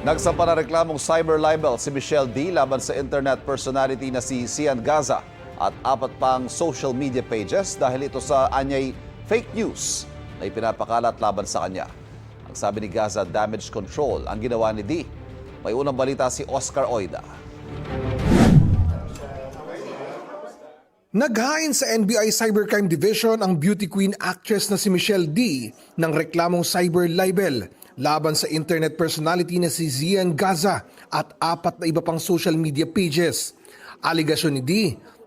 Nagsampa na reklamong cyber libel si Michelle D laban sa internet personality na si Sian Gaza at 4 pang social media pages dahil ito sa anyay fake news na ipinapakalat laban sa kanya. Ang sabi ni Gaza, damage control ang ginawa ni D. May unang balita si Oscar Oida. Naghain sa NBI Cybercrime Division ang beauty queen actress na si Michelle D ng reklamong cyber libel laban sa internet personality na si Sian Gaza at 4 na iba pang social media pages. Aligasyon ni D,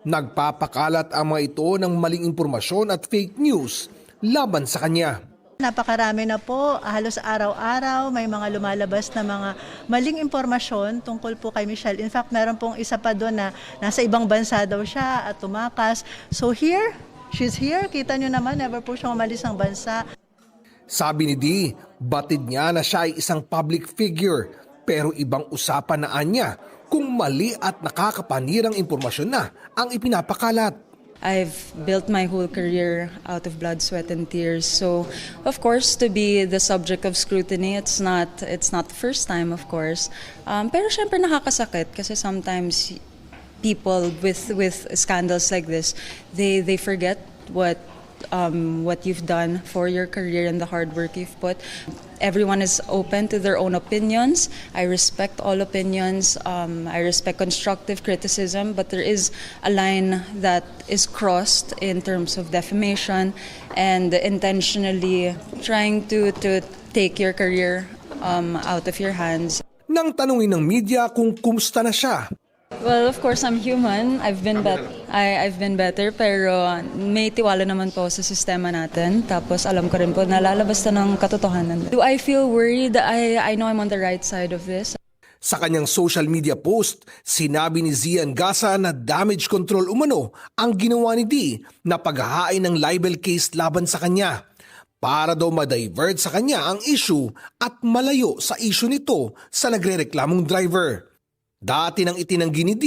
nagpapakalat ang mga ito ng maling impormasyon at fake news laban sa kanya. Napakarami na po, halos araw-araw may mga lumalabas na mga maling impormasyon tungkol po kay Michelle. In fact, meron pong isa pa doon na nasa ibang bansa daw siya at tumakas. So here, she's here. Kita nyo naman, never po siyang umalis ng bansa. Sabi ni D, batid niya na siya ay isang public figure pero ibang usapan na anya kung mali at nakakapanirang impormasyon na ang ipinapakalat. I've built my whole career out of blood, sweat, and tears. So, of course, to be the subject of scrutiny, it's not the first time, of course. Pero syempre nakakasakit kasi sometimes people with scandals like this, they forget what you've done for your career and the hard work you've put. Everyone is open to their own opinions. I respect all opinions. I respect constructive criticism, but there is a line that is crossed in terms of defamation and intentionally trying to take your career out of your hands. Nang tanungin ng media kung kumusta na siya, Well, of course, I'm human. I've been better, pero may tiwala naman po sa sistema natin. Tapos alam ko rin po na lalabas na ng katotohanan. Do I feel worried? I know I'm on the right side of this. sa kanyang social media post, sinabi ni Sian Gaza na damage control umano ang ginawa ni D na paghahain ng libel case laban sa kanya para daw ma-divert sa kanya ang issue at malayo sa issue nito sa nagrereklamong driver. Dati nang itinanggi ni D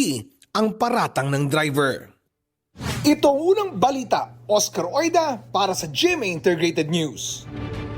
ang paratang ng driver. Ito ang unang balita, Oscar Oida para sa GMA Integrated News.